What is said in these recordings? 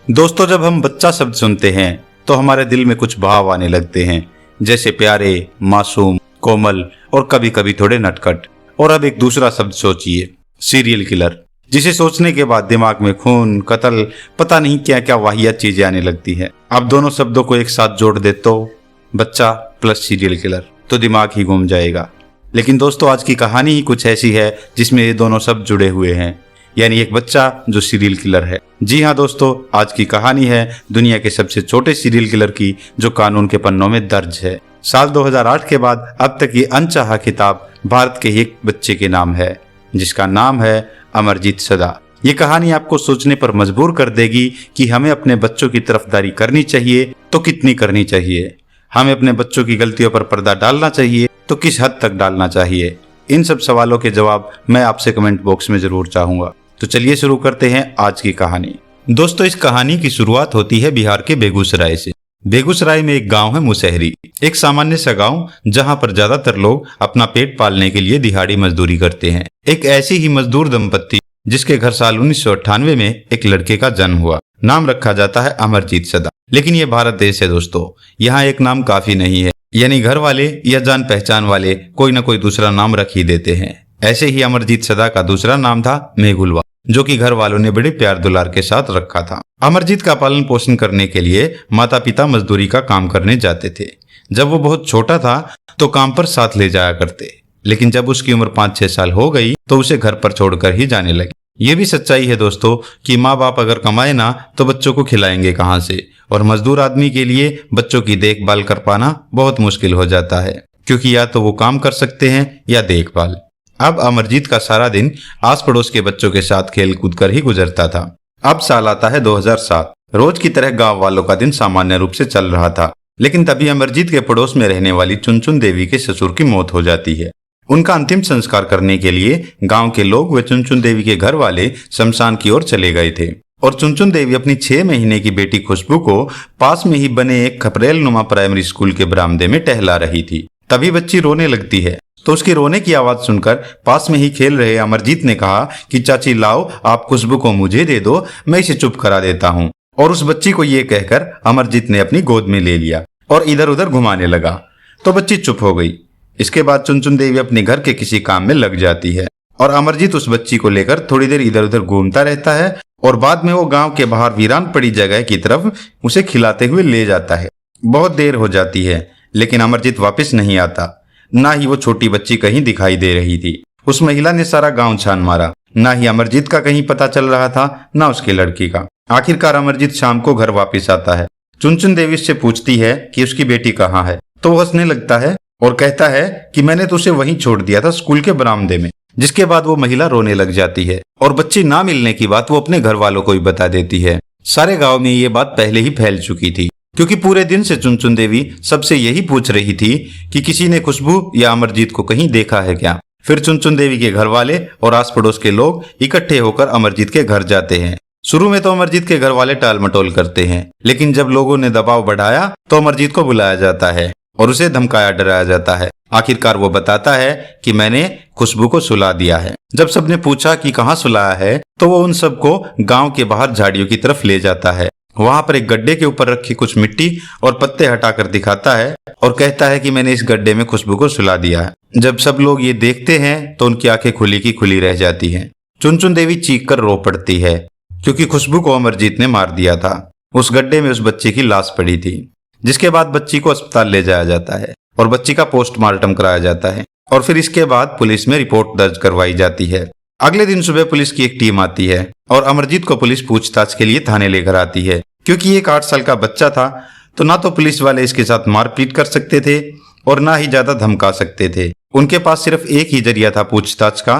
दोस्तों, जब हम बच्चा शब्द सुनते हैं तो हमारे दिल में कुछ भाव आने लगते हैं, जैसे प्यारे, मासूम, कोमल और कभी कभी थोड़े नटखट। और अब एक दूसरा शब्द सोचिए, सीरियल किलर, जिसे सोचने के बाद दिमाग में खून, कत्ल, पता नहीं क्या क्या वाहियात चीजें आने लगती हैं। अब दोनों शब्दों को एक साथ जोड़ दे तो बच्चा प्लस सीरियल किलर, तो दिमाग ही घूम जाएगा। लेकिन दोस्तों, आज की कहानी ही कुछ ऐसी है जिसमें ये दोनों शब्द जुड़े हुए हैं, यानी एक बच्चा जो सीरियल किलर है। जी हाँ दोस्तों, आज की कहानी है दुनिया के सबसे छोटे सीरियल किलर की, जो कानून के पन्नों में दर्ज है। साल 2008 के बाद अब तक ये अनचाहा खिताब भारत के एक बच्चे के नाम है, जिसका नाम है अमरजीत सदा। ये कहानी आपको सोचने पर मजबूर कर देगी कि हमें अपने बच्चों की तरफदारी करनी चाहिए तो कितनी करनी चाहिए, हमें अपने बच्चों की गलतियों पर पर्दा डालना चाहिए तो किस हद तक डालना चाहिए। इन सब सवालों के जवाब मैं आपसे कमेंट बॉक्स में जरूर चाहूंगा। तो चलिए शुरू करते हैं आज की कहानी। दोस्तों, इस कहानी की शुरुआत होती है बिहार के बेगूसराय से। बेगूसराय में एक गांव है मुसहरी, एक सामान्य सा गांव जहां पर ज्यादातर लोग अपना पेट पालने के लिए दिहाड़ी मजदूरी करते हैं। एक ऐसी ही मजदूर दंपत्ति जिसके घर साल 1998 में एक लड़के का जन्म हुआ। नाम रखा जाता है अमरजीत सदा। लेकिन ये भारत देश है दोस्तों, यहाँ एक नाम काफी नहीं है, यानी घर वाले या जान पहचान वाले कोई ना कोई दूसरा नाम रख ही देते हैं। ऐसे ही अमरजीत सदा का दूसरा नाम था मेघुलवा, जो कि घर वालों ने बड़े प्यार दुलार के साथ रखा था। अमरजीत का पालन पोषण करने के लिए माता पिता मजदूरी का काम करने जाते थे। जब वो बहुत छोटा था तो काम पर साथ ले जाया करते, लेकिन जब उसकी उम्र 5-6 साल हो गई तो उसे घर पर छोड़कर ही जाने लगे। ये भी सच्चाई है दोस्तों कि माँ बाप अगर कमाए ना तो बच्चों को खिलाएंगे कहाँ से, और मजदूर आदमी के लिए बच्चों की देखभाल कर पाना बहुत मुश्किल हो जाता है, क्योंकि या तो वो काम कर सकते हैं या देखभाल। अब अमरजीत का सारा दिन आस पड़ोस के बच्चों के साथ खेल कूद कर ही गुजरता था। अब साल आता है 2007। रोज की तरह गांव वालों का दिन सामान्य रूप से चल रहा था, लेकिन तभी अमरजीत के पड़ोस में रहने वाली चुनचुन देवी के ससुर की मौत हो जाती है। उनका अंतिम संस्कार करने के लिए गांव के लोग व चुनचुन देवी के घर वाले शमशान की ओर चले गए थे, और चुनचुन देवी अपनी 6 महीने की बेटी खुशबू को पास में ही बने एक खपरेल नुमा प्राइमरी स्कूल के बरामदे में टहला रही थी। तभी बच्ची रोने लगती है, तो उसके रोने की आवाज सुनकर पास में ही खेल रहे अमरजीत ने कहा कि चाची लाओ, आप खुशबू को मुझे दे दो, मैं इसे चुप करा देता हूँ। और उस बच्ची को ये कहकर अमरजीत ने अपनी गोद में ले लिया और इधर उधर घुमाने लगा, तो बच्ची चुप हो गई। इसके बाद चुनचुन देवी अपने घर के किसी काम में लग जाती है, और अमरजीत उस बच्ची को लेकर थोड़ी देर इधर उधर घूमता रहता है, और बाद में वो गांव के बाहर वीरान पड़ी जगह की तरफ उसे खिलाते हुए ले जाता है। बहुत देर हो जाती है, लेकिन अमरजीत वापस नहीं आता। ना ही वो छोटी बच्ची कहीं दिखाई दे रही थी। उस महिला ने सारा गांव छान मारा, ना ही अमरजीत का कहीं पता चल रहा था, ना उसके लड़की का। आखिरकार अमरजीत शाम को घर वापस आता है। चुनचुन देवी से पूछती है कि उसकी बेटी कहाँ है, तो वो हंसने लगता है और कहता है कि मैंने तो उसे वहीं छोड़ दिया था, स्कूल के बरामदे में। जिसके बाद वो महिला रोने लग जाती है, और बच्ची ना मिलने की बात वो अपने घर वालों को भी बता देती है। सारे गाँव में ये बात पहले ही फैल चुकी थी, क्योंकि पूरे दिन से चुनचुन देवी सबसे यही पूछ रही थी कि किसी ने खुशबू या अमरजीत को कहीं देखा है क्या। फिर चुनचुन देवी के घर वाले और आस पड़ोस के लोग इकट्ठे होकर अमरजीत के घर जाते हैं। शुरू में तो अमरजीत के घर वाले टाल मटोल करते हैं, लेकिन जब लोगों ने दबाव बढ़ाया तो अमरजीत को बुलाया जाता है और उसे धमकाया डराया जाता है। आखिरकार वो बताता है कि मैंने खुशबू को सुला दिया है। जब सबने पूछा कि कहाँ सुलाया है, तो वो उन सबको गांव के बाहर झाड़ियों की तरफ ले जाता है। वहां पर एक गड्ढे के ऊपर रखी कुछ मिट्टी और पत्ते हटाकर दिखाता है और कहता है कि मैंने इस गड्ढे में खुशबू को सुला दिया है। जब सब लोग ये देखते हैं तो उनकी आंखें खुली की खुली रह जाती हैं। चुनचुन देवी चीख कर रो पड़ती है, क्योंकि खुशबू को अमरजीत ने मार दिया था। उस गड्ढे में उस बच्चे की लाश पड़ी थी। जिसके बाद बच्ची को अस्पताल ले जाया जाता है और बच्ची का पोस्टमार्टम कराया जाता है, और फिर इसके बाद पुलिस में रिपोर्ट दर्ज करवाई जाती है। अगले दिन सुबह पुलिस की एक टीम आती है और अमरजीत को पुलिस पूछताछ के लिए थाने लेकर आती है। क्योंकि ये 8 साल का बच्चा था, तो ना तो पुलिस वाले इसके साथ मारपीट कर सकते थे और ना ही ज्यादा धमका सकते थे। उनके पास सिर्फ एक ही जरिया था पूछताछ का,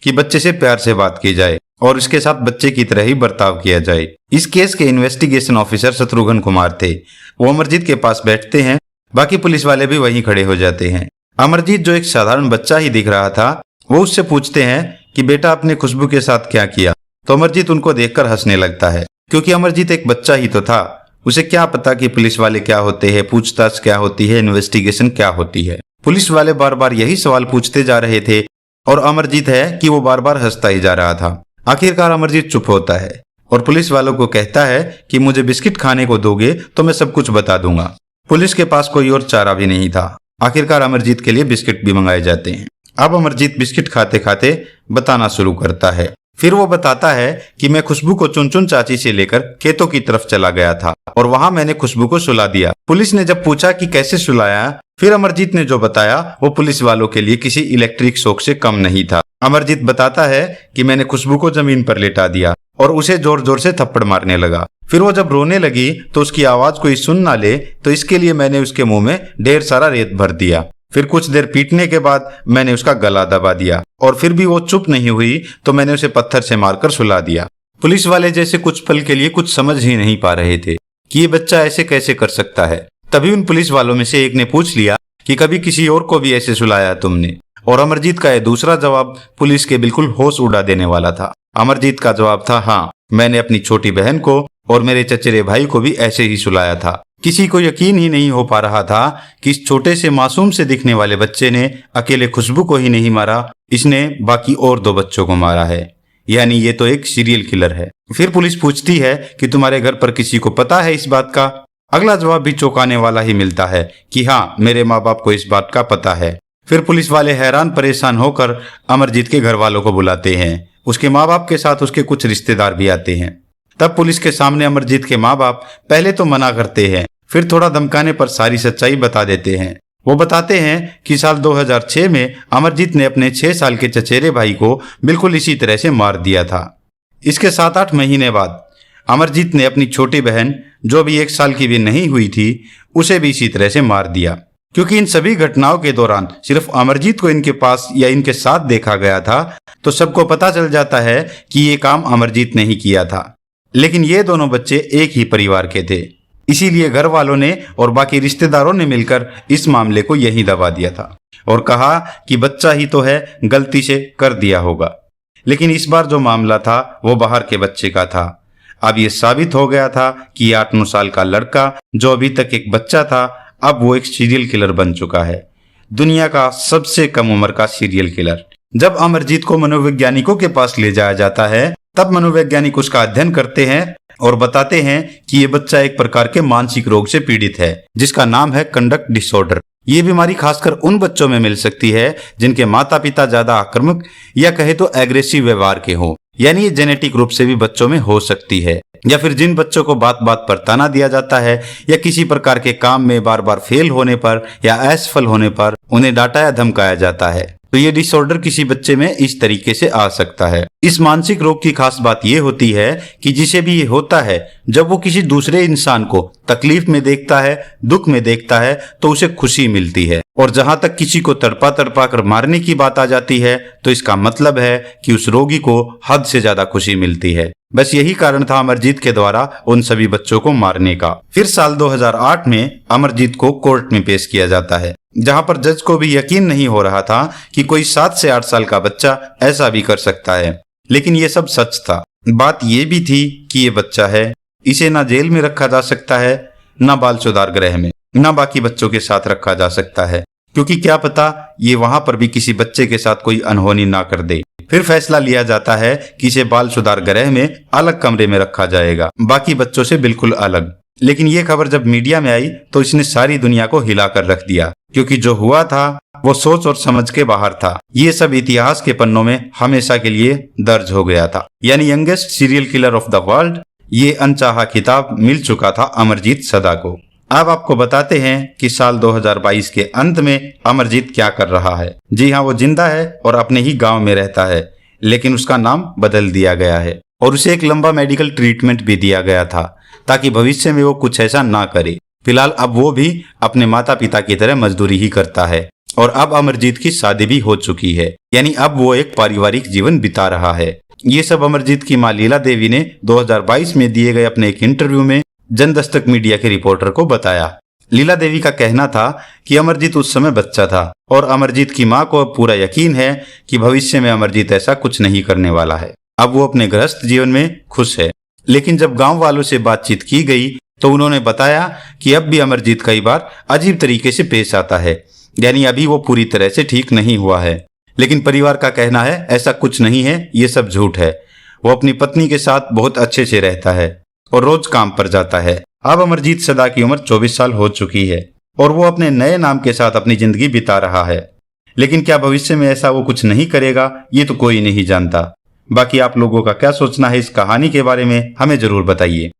कि बच्चे से प्यार से बात की जाए और इसके साथ बच्चे की तरह ही बर्ताव किया जाए। इस केस के इन्वेस्टिगेशन ऑफिसर शत्रुघ्न कुमार थे। वो अमरजीत के पास बैठते हैं, बाकी पुलिस वाले भी वहीं खड़े हो जाते हैं। अमरजीत, जो एक साधारण बच्चा ही दिख रहा था, वो उससे पूछते हैं कि बेटा आपने खुशबू के साथ क्या किया। तो अमरजीत उनको देखकर हंसने लगता है, क्योंकि अमरजीत एक बच्चा ही तो था। उसे क्या पता कि पुलिस वाले क्या होते हैं, पूछताछ क्या होती है, इन्वेस्टिगेशन क्या होती है। पुलिस वाले बार बार यही सवाल पूछते जा रहे थे और अमरजीत है कि वो बार बार हंसता ही जा रहा था। आखिरकार अमरजीत चुप होता है और पुलिस वालों को कहता है कि मुझे बिस्किट खाने को दोगे तो मैं सब कुछ बता दूंगा। पुलिस के पास कोई और चारा भी नहीं था। आखिरकार अमरजीत के लिए बिस्किट भी मंगाए जाते हैं। अब अमरजीत बिस्किट खाते खाते बताना शुरू करता है। फिर वो बताता है कि मैं खुशबू को चुन चुन चाची से लेकर खेतों की तरफ चला गया था और वहां मैंने खुशबू को सुला दिया। पुलिस ने जब पूछा कि कैसे सुलाया, फिर अमरजीत ने जो बताया वो पुलिस वालों के लिए किसी इलेक्ट्रिक शॉक से कम नहीं था। अमरजीत बताता है कि मैंने खुशबू को जमीन पर लेटा दिया और उसे जोर जोर से थप्पड़ मारने लगा। फिर वो जब रोने लगी तो उसकी आवाज कोई सुन ना ले, तो इसके लिए मैंने उसके मुंह में ढेर सारा रेत भर दिया। फिर कुछ देर पीटने के बाद मैंने उसका गला दबा दिया और फिर भी वो चुप नहीं हुई तो मैंने उसे पत्थर से मारकर सुला दिया। पुलिस वाले जैसे कुछ पल के लिए कुछ समझ ही नहीं पा रहे थे कि ये बच्चा ऐसे कैसे कर सकता है। तभी उन पुलिस वालों में से एक ने पूछ लिया कि कभी किसी और को भी ऐसे सुलाया तुमने? और अमरजीत का यह दूसरा जवाब पुलिस के बिल्कुल होश उड़ा देने वाला था। अमरजीत का जवाब था, हाँ, मैंने अपनी छोटी बहन को और मेरे चचेरे भाई को भी ऐसे ही सुलाया था। किसी को यकीन ही नहीं हो पा रहा था कि इस छोटे से मासूम से दिखने वाले बच्चे ने अकेले खुशबू को ही नहीं मारा, इसने बाकी और 2 बच्चों को मारा है। यानी ये तो एक सीरियल किलर है। फिर पुलिस पूछती है कि तुम्हारे घर पर किसी को पता है इस बात का? अगला जवाब भी चौंकाने वाला ही मिलता है कि हाँ, मेरे माँ बाप को इस बात का पता है। फिर पुलिस वाले हैरान परेशान होकर अमरजीत के घर वालों को बुलाते हैं। उसके माँ बाप के साथ उसके कुछ रिश्तेदार भी आते हैं। तब पुलिस के सामने अमरजीत के माँ बाप पहले तो मना करते हैं, फिर थोड़ा धमकाने पर सारी सच्चाई बता देते हैं। वो बताते हैं कि साल 2006 में अमरजीत ने अपने 6 साल के चचेरे भाई को बिल्कुल इसी तरह से मार दिया था। इसके 7-8 महीने बाद अमरजीत ने अपनी छोटी बहन, जो अभी 1 साल की भी नहीं हुई थी, उसे भी इसी तरह से मार दिया। क्योंकि इन सभी घटनाओं के दौरान सिर्फ अमरजीत को इनके पास या इनके साथ देखा गया था, तो सबको पता चल जाता है कि ये काम अमरजीत ने ही किया था। लेकिन ये दोनों बच्चे एक ही परिवार के थे, इसीलिए घर वालों ने और बाकी रिश्तेदारों ने मिलकर इस मामले को यहीं दबा दिया था और कहा कि बच्चा ही तो है, गलती से कर दिया होगा। लेकिन इस बार जो मामला था वो बाहर के बच्चे का था। अब ये साबित हो गया था कि 8-9 साल का लड़का, जो अभी तक एक बच्चा था, अब वो एक सीरियल किलर बन चुका है। दुनिया का सबसे कम उम्र का सीरियल किलर। जब अमरजीत को मनोवैज्ञानिकों के पास ले जाया जाता है, तब मनोवैज्ञानिक उसका अध्ययन करते हैं और बताते हैं कि ये बच्चा एक प्रकार के मानसिक रोग से पीड़ित है, जिसका नाम है कंडक्ट डिसऑर्डर। ये बीमारी खासकर उन बच्चों में मिल सकती है जिनके माता पिता ज्यादा आक्रामक या कहे तो एग्रेसिव व्यवहार के हों। यानी ये जेनेटिक रूप से भी बच्चों में हो सकती है, या फिर जिन बच्चों को बात बात पर ताना दिया जाता है या किसी प्रकार के काम में बार बार फेल होने पर या असफल होने पर उन्हें डांटा या धमकाया जाता है, तो ये डिसऑर्डर किसी बच्चे में इस तरीके से आ सकता है। इस मानसिक रोग की खास बात ये होती है कि जिसे भी ये होता है, जब वो किसी दूसरे इंसान को तकलीफ में देखता है, दुख में देखता है, तो उसे खुशी मिलती है। और जहां तक किसी को तड़पा तड़पा कर मारने की बात आ जाती है, तो इसका मतलब है कि उस रोगी को हद से ज्यादा खुशी मिलती है। बस यही कारण था अमरजीत के द्वारा उन सभी बच्चों को मारने का। फिर साल 2008 में अमरजीत को कोर्ट में पेश किया जाता है, जहां पर जज को भी यकीन नहीं हो रहा था कि कोई 7 से 8 साल का बच्चा ऐसा भी कर सकता है। लेकिन ये सब सच था। बात ये भी थी कि ये बच्चा है, इसे ना जेल में रखा जा सकता है, ना बाल सुधार गृह में, ना बाकी बच्चों के साथ रखा जा सकता है, क्योंकि क्या पता ये वहां पर भी किसी बच्चे के साथ कोई अनहोनी ना कर दे। फिर फैसला लिया जाता है कि इसे बाल सुधार गृह में अलग कमरे में रखा जाएगा, बाकी बच्चों से बिल्कुल अलग। लेकिन ये खबर जब मीडिया में आई तो इसने सारी दुनिया को हिला कर रख दिया, क्योंकि जो हुआ था वो सोच और समझ के बाहर था। ये सब इतिहास के पन्नों में हमेशा के लिए दर्ज हो गया था। यानी youngest serial killer of the world, ये अनचाहा खिताब मिल चुका था अमरजीत सदा को। अब आपको बताते हैं कि साल 2022 के अंत में अमरजीत क्या कर रहा है। जी हाँ, वो जिंदा है और अपने ही गांव में रहता है, लेकिन उसका नाम बदल दिया गया है और उसे एक लंबा मेडिकल ट्रीटमेंट भी दिया गया था ताकि भविष्य में वो कुछ ऐसा ना करे। फिलहाल अब वो भी अपने माता पिता की तरह मजदूरी ही करता है और अब अमरजीत की शादी भी हो चुकी है, यानी अब वो एक पारिवारिक जीवन बिता रहा है। ये सब अमरजीत की मां लीला देवी ने 2022 में दिए गए अपने एक इंटरव्यू में जनदस्तक मीडिया के रिपोर्टर को बताया। लीला देवी का कहना था कि अमरजीत उस समय बच्चा था और अमरजीत की मां को पूरा यकीन है कि भविष्य में अमरजीत ऐसा कुछ नहीं करने वाला है। अब वो अपने गृहस्थ जीवन में खुश है। लेकिन जब गांव वालों से बातचीत की गई तो उन्होंने बताया कि अब भी अमरजीत कई बार अजीब तरीके से पेश आता है, यानी अभी वो पूरी तरह से ठीक नहीं हुआ है। लेकिन परिवार का कहना है ऐसा कुछ नहीं है, ये सब झूठ है। वो अपनी पत्नी के साथ बहुत अच्छे से रहता है और रोज काम पर जाता है। अब अमरजीत सदा की उम्र 24 साल हो चुकी है और वो अपने नए नाम के साथ अपनी जिंदगी बिता रहा है। लेकिन क्या भविष्य में ऐसा वो कुछ नहीं करेगा, ये तो कोई नहीं जानता। बाकी आप लोगों का क्या सोचना है इस कहानी के बारे में, हमें जरूर बताइए।